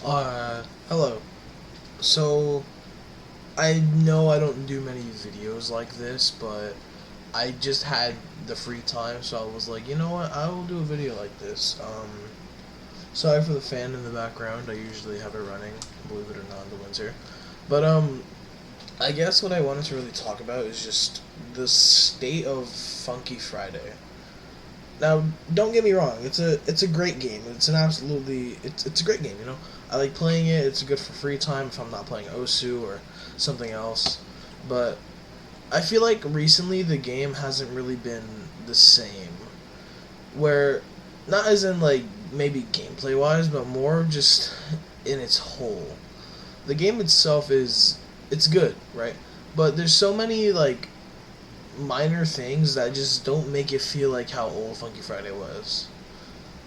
Hello. So, I know I don't do many videos like this, but I just had the free time, so I was like, you know what, I will do a video like this. Sorry for the fan in the background, I usually have it running, believe it or not, in the winter. But, I guess what I wanted to really talk about is just the state of Funky Friday. Now, don't get me wrong. It's a great game. It's a great game. I like playing it. It's good for free time if I'm not playing Osu or something else. But I feel like recently the game hasn't really been the same. Where not as in like maybe gameplay wise, but more just in its whole. The game itself is it's good, right? But there's so many like minor things that just don't make it feel like how old Funky Friday was.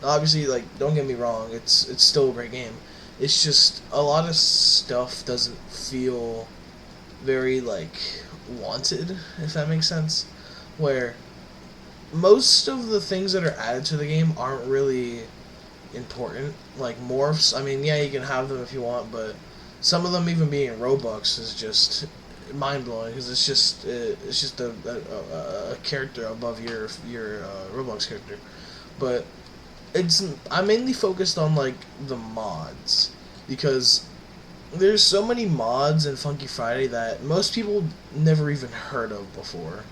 Obviously, like don't get me wrong, it's still a great game. It's just a lot of stuff doesn't feel very like wanted, if that makes sense. Where most of the things that are added to the game aren't really important. Like morphs, I mean, yeah, you can have them if you want, but some of them even being Robux is just mind blowing because it's just a character above your Roblox character, but it's I'm mainly focused on like the mods because there's so many mods in Funky Friday that most people never even heard of before.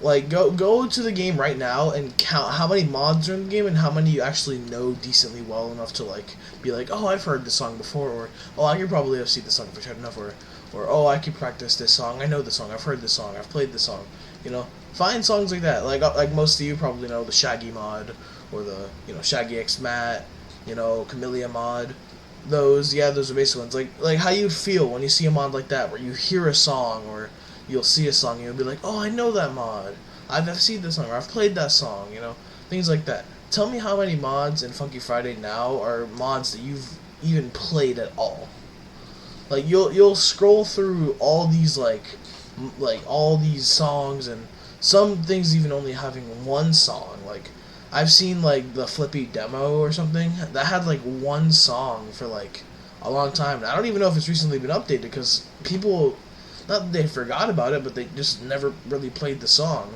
Like go to the game right now and count how many mods are in the game and how many you actually know decently well enough to like be like, oh, I've heard this song before, or oh, I could probably have seen this song if I heard enough, or oh, I could practice this song. I know this song. I've heard this song. I've played this song. Find songs like that. Like most of you probably know the Shaggy mod or the Shaggy X Matt, Camellia mod. Those are basic ones. Like how you'd feel when you see a mod like that, where you hear a song or you'll see a song and you'll be like, oh, I know that mod. I've seen this song or I've played that song. Things like that. Tell me how many mods in Funky Friday now are mods that you've even played at all. Like you'll scroll through all these like all these songs and some things even only having one song. Like I've seen like the Flippy demo or something that had like one song for like a long time. And I don't even know if it's recently been updated because people not that they forgot about it, but they just never really played the song.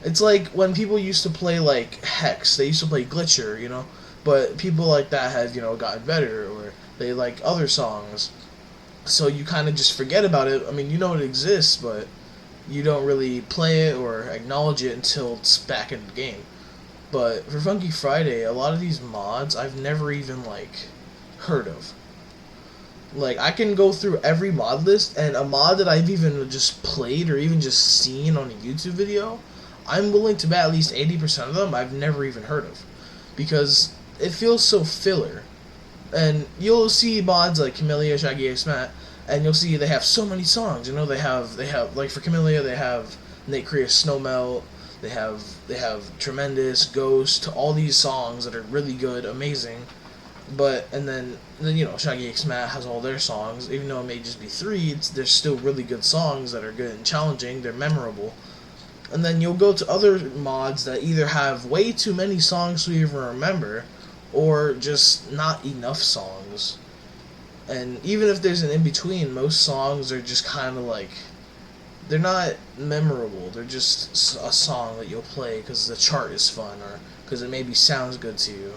It's like when people used to play like Hex, they used to play Glitcher, but people like that have, gotten better or they like other songs. So you kind of just forget about it. I mean, you know it exists, but you don't really play it or acknowledge it until it's back in the game. But for Funky Friday, a lot of these mods I've never even like heard of. Like I can go through every mod list and a mod that I've even just played or even just seen on a YouTube video, I'm willing to bet at least 80% of them I've never even heard of. Because it feels so filler. And you'll see mods like Camellia, Shaggy X Matt, and you'll see they have so many songs. They have like for Camellia they have Nate Crea's Snowmelt, they have Tremendous, Ghost, all these songs that are really good, amazing. But and then Shaggy X Matt has all their songs, even though it may just be three. There's still really good songs that are good and challenging. They're memorable. And then you'll go to other mods that either have way too many songs to even remember, or just not enough songs. And even if there's an in between, most songs are just kind of like they're not memorable. They're just a song that you'll play because the chart is fun or because it maybe sounds good to you.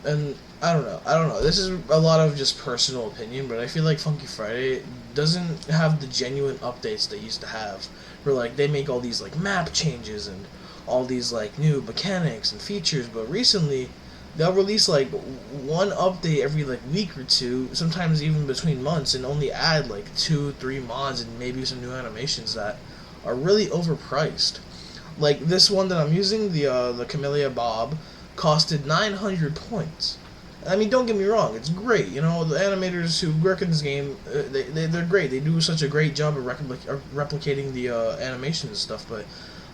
And I don't know. I don't know. This is a lot of just personal opinion, but I feel like Funky Friday doesn't have the genuine updates they used to have, where like they make all these like map changes and all these like new mechanics and features. But recently, they'll release like one update every like week or two, sometimes even between months, and only add like 2, 3 mods and maybe some new animations that are really overpriced. Like this one that I'm using, the Camellia Bob, costed 900 points. I mean, don't get me wrong, it's great. The animators who work in this game, they're great. They do such a great job of replicating the animations and stuff, but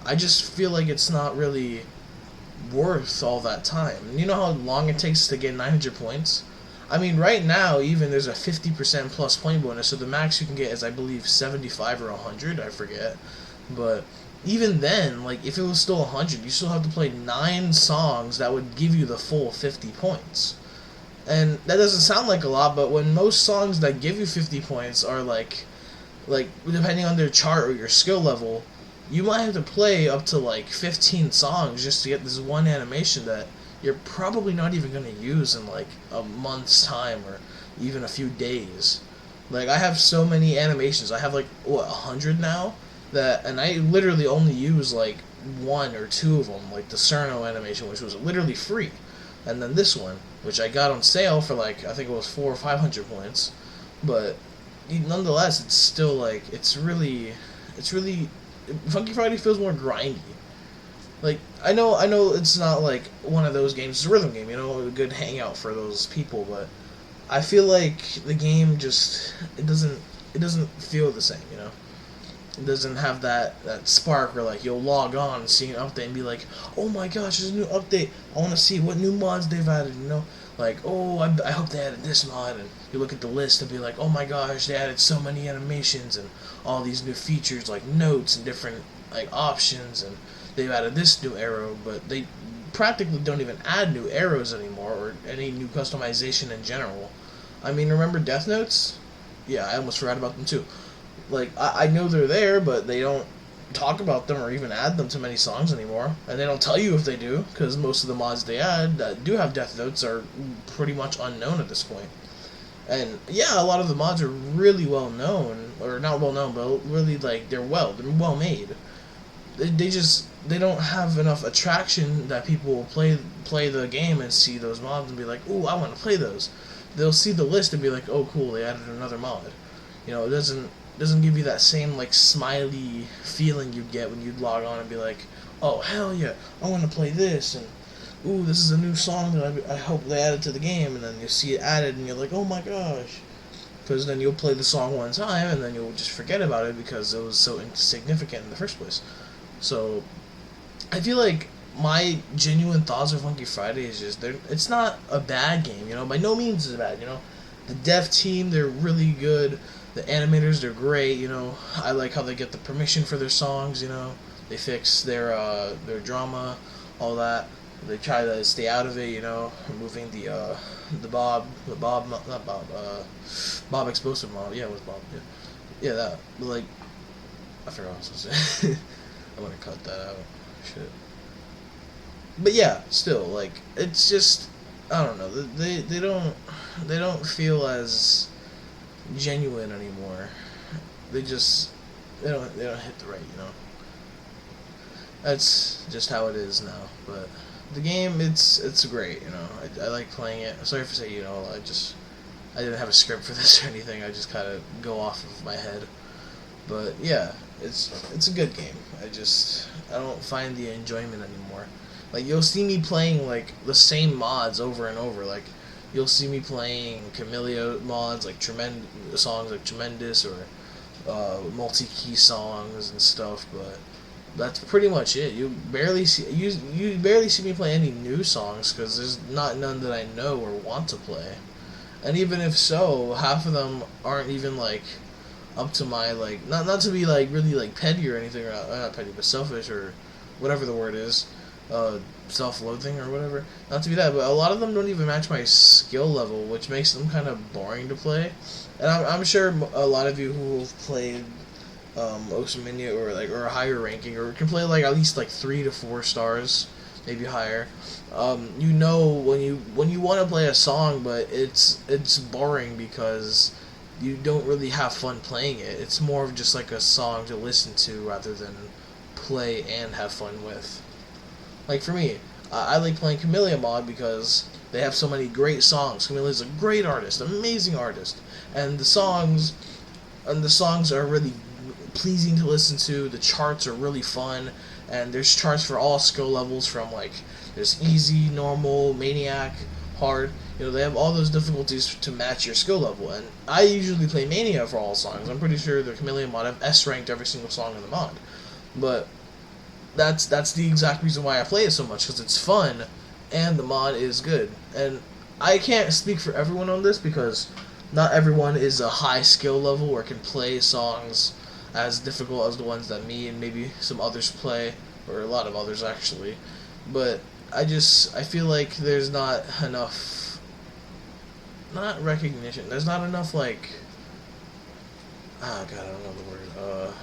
I just feel like it's not really worth all that time. And you know how long it takes to get 900 points? I mean, right now, even there's a 50% plus point bonus, so the max you can get is, I believe, 75 or 100, I forget. But even then, like, if it was still 100, you still have to play 9 songs that would give you the full 50 points. And that doesn't sound like a lot, but when most songs that give you 50 points are like depending on their chart or your skill level, you might have to play up to like 15 songs just to get this one animation that you're probably not even going to use in like a month's time or even a few days. Like I have so many animations. I have like what 100 now that, and I literally only use like one or two of them, like the Cerno animation, which was literally free, and then this one, which I got on sale for like I think it was 400 or 500 points, but nonetheless, it's still like it's really Funky Friday feels more grindy. Like I know it's not like one of those games. It's a rhythm game, you know, a good hangout for those people, but I feel like the game just it doesn't feel the same, you know. It doesn't have that spark where like you'll log on and see an update and be like, oh my gosh, there's a new update. I want to see what new mods they've added. You know, like oh I hope they added this mod, and you look at the list and be like, oh my gosh, they added so many animations and all these new features like notes and different like options, and they've added this new arrow, but they practically don't even add new arrows anymore or any new customization in general. I mean, remember Death Notes? Yeah, I almost forgot about them too. Like I know they're there, but they don't talk about them or even add them to many songs anymore, and they don't tell you if they do, because most of the mods they add that do have death notes are pretty much unknown at this point. And yeah, a lot of the mods are really well known, or not well known, but really like they're well made. They just they don't have enough attraction that people will play the game and see those mods and be like, "Ooh, I want to play those." They'll see the list and be like, "Oh, cool, they added another mod." You know, it doesn't give you that same like smiley feeling you get when you log on and be like, "Oh, hell yeah, I want to play this," and "Ooh, this is a new song that I hope they added to the game," and then you see it added and you're like, "Oh my gosh." Because then you'll play the song one time and then you'll just forget about it because it was so insignificant in the first place. So I feel like my genuine thoughts of Funky Friday is just it's not a bad game, you know. By no means is it bad, you know. The dev team, they're really good. The animators, they're great, you know. I like how they get the permission for their songs, you know. They fix their drama, all that. They try to stay out of it, you know, removing Bob Explosive Mob. Yeah, it was Bob. Yeah, yeah, that. But like, I forgot what I was supposed to say. I'm gonna cut that out. Shit. But yeah, still, like, it's just I don't know. They don't feel as genuine anymore. They just they don't hit the right, you know. That's just how it is now. But the game, it's great, you know. I like playing it. Sorry for saying, you know, I didn't have a script for this or anything. I just kind of go off of my head. But yeah, it's a good game. I don't find the enjoyment anymore. Like you'll see me playing like the same mods over and over. Like you'll see me playing Camellia mods like songs like Tremendous or multi-key songs and stuff, but that's pretty much it. You barely see me play any new songs because there's not none that I know or want to play. And even if so, half of them aren't even like up to my like not to be like really like petty or anything, or not petty but selfish or whatever the word is, uh, self-loathing or whatever. Not to be that, but a lot of them don't even match my skill level, which makes them kind of boring to play. And I'm sure a lot of you who have played Osaminia or a higher ranking or can play like at least like 3 to 4 stars, maybe higher. You know when you want to play a song, but it's boring because you don't really have fun playing it. It's more of just like a song to listen to rather than play and have fun with. Like for me, I like playing Camellia mod because they have so many great songs. Camelia's a great artist, amazing artist, and the songs are really pleasing to listen to. The charts are really fun, and there's charts for all skill levels from like there's easy, normal, maniac, hard. You know, they have all those difficulties to match your skill level, and I usually play Mania for all songs. I'm pretty sure the Camellia mod have S ranked every single song in the mod, but that's the exact reason why I play it so much because it's fun, and the mod is good. And I can't speak for everyone on this because not everyone is a high skill level or can play songs as difficult as the ones that me and maybe some others play, or a lot of others actually. But I feel like there's not enough not recognition. There's not enough like. Ah, God, I don't know the word.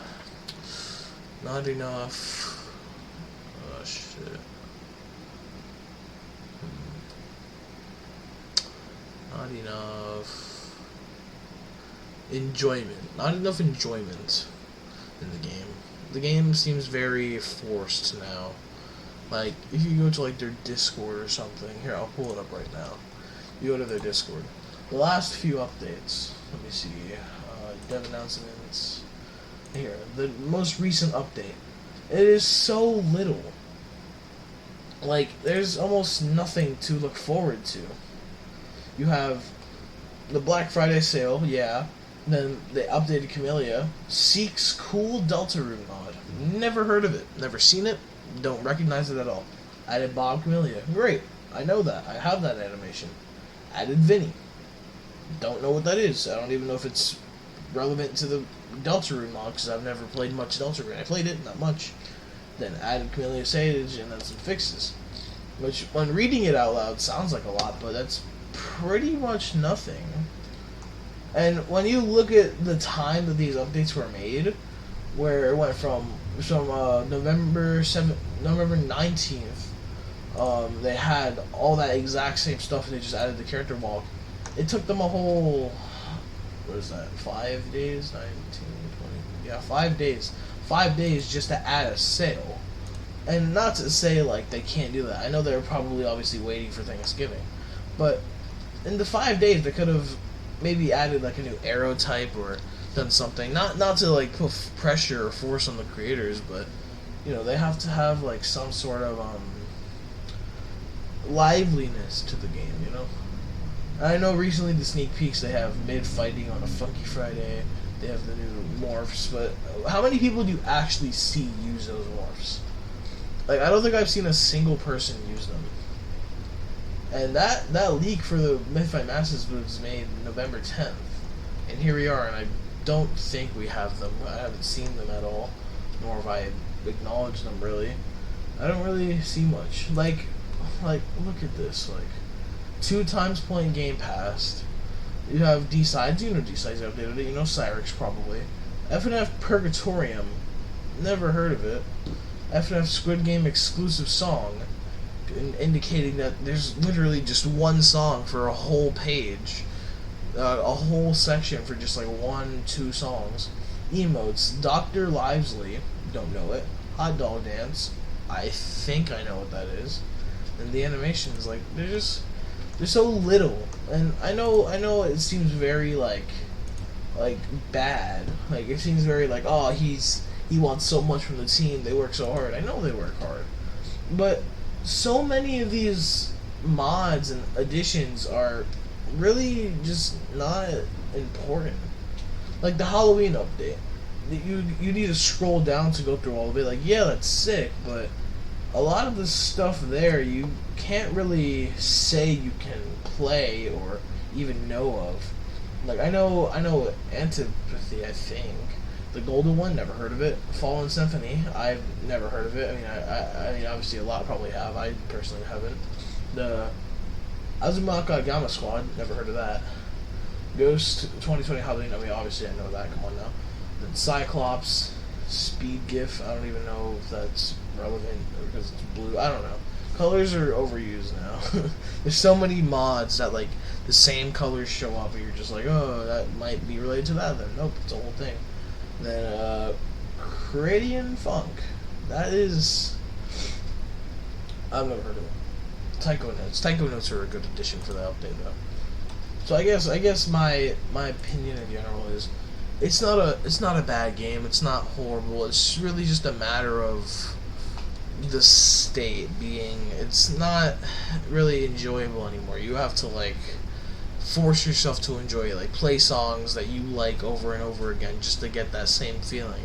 Not enough. Oh shit. Not enough enjoyment. Not enough enjoyment in the game. The game seems very forced now. Like, if you go to like their Discord or something, here, I'll pull it up right now. You go to their Discord. The last few updates, let me see, dev announcements, here, the most recent update. It is so little. Like, there's almost nothing to look forward to. You have the Black Friday sale, yeah. Then they updated Camellia. Seek's cool Deltarune mod. Never heard of it. Never seen it. Don't recognize it at all. Added Bob Camellia. Great. I know that. I have that animation. Added Vinny. Don't know what that is. I don't even know if it's relevant to the Deltarune mod because I've never played much Deltarune. I played it, not much. Then added Camellia Sage and then some fixes. Which, when reading it out loud, sounds like a lot, but that's pretty much nothing. And when you look at the time that these updates were made, where it went from November 19th, they had all that exact same stuff and they just added the character walk. It took them a whole, what is that, 5 days? 19, 20, yeah, 5 days. 5 days just to add a sale. And not to say, like, they can't do that. I know they're probably obviously waiting for Thanksgiving. But in the 5 days, they could have maybe added, like, a new arrow type or done something. Not to, like, put pressure or force on the creators, but, you know, they have to have, like, some sort of, liveliness to the game, you know? I know recently the sneak peeks, they have mid-fighting on a Funky Friday. They have the new morphs, but how many people do you actually see use those morphs? Like, I don't think I've seen a single person use them. And that leak for the Mythfight Masters was made November 10th. And here we are, and I don't think we have them. I haven't seen them at all, nor have I acknowledged them, really. I don't really see much. Like, look at this. Like, 2 times playing Game Pass. You have D-Sides. You know D-Sides updated it. You know Cyrix, probably. FNF Purgatorium. Never heard of it. FNF Squid Game exclusive song, indicating that there's literally just one song for a whole page, a whole section for just like 1-2 songs. Emotes, Dr. Livesley, don't know it. Hot Dog Dance, I think I know what that is. And the animations, like, there's so little, and I know it seems very like bad. Like, it seems very like, oh, he wants so much from the team, they work so hard. I know they work hard. But so many of these mods and additions are really just not important. Like the Halloween update. You need to scroll down to go through all of it. Like, yeah, that's sick, but a lot of the stuff there you can't really say you can play or even know of. Like, I know Antipathy, I think. The Golden One, never heard of it. Fallen Symphony, I've never heard of it. I mean, obviously a lot probably have. I personally haven't. The Azumaka Gamma Squad, never heard of that. Ghost 2020 Halloween, I mean, obviously I know that. Come on now. Then Cyclops, Speed GIF, I don't even know if that's relevant because it's blue. I don't know. Colors are overused now. There's so many mods that, like, the same colors show up and you're just like, oh, that might be related to that then. Nope, it's a whole thing. Then, Cranian Funk. That is... I've never heard of it. Tycho Notes. Tycho Notes are a good addition for the update, though. So I guess my opinion in general is it's not a bad game. It's not horrible. It's really just a matter of the state being, it's not really enjoyable anymore. You have to, like, force yourself to enjoy it, like play songs that you like over and over again just to get that same feeling.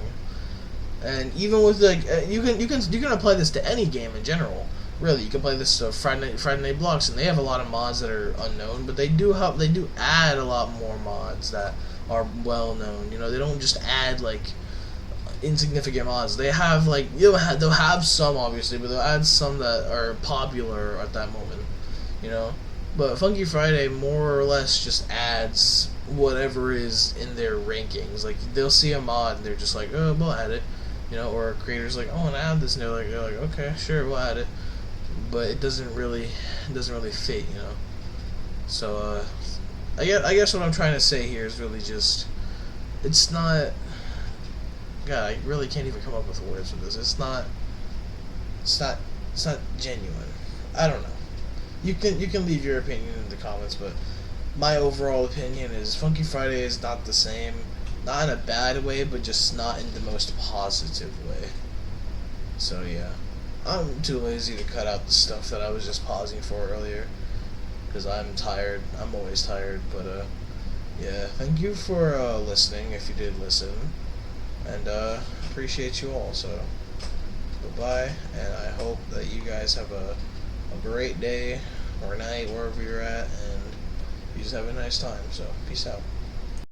And even with, like, you can apply this to any game in general. Really, you can play this to Friday Night Blocks, and they have a lot of mods that are unknown, but they do add a lot more mods that are well known. You know, they don't just add like insignificant mods. They have, like, they'll have some obviously, but they'll add some that are popular at that moment. You know, But Funky Friday more or less just adds whatever is in their rankings. Like they'll see a mod and they're just like, oh, we'll add it, or a creator's like, oh, I want to add this, and they're like, okay, sure, we'll add it. But it doesn't really fit. So I guess what I'm trying to say here is really just, it's not. God, I really can't even come up with words for this. It's not. It's not genuine. I don't know. You can leave your opinion in the comments, but my overall opinion is Funky Friday is not the same. Not in a bad way, but just not in the most positive way. So yeah, I'm too lazy to cut out the stuff that I was just pausing for earlier because I'm tired. I'm always tired, but yeah. Thank you for listening if you did listen, and appreciate you all. So goodbye, and I hope that you guys have a great day or night wherever you're at, and you just have a nice time. So peace out.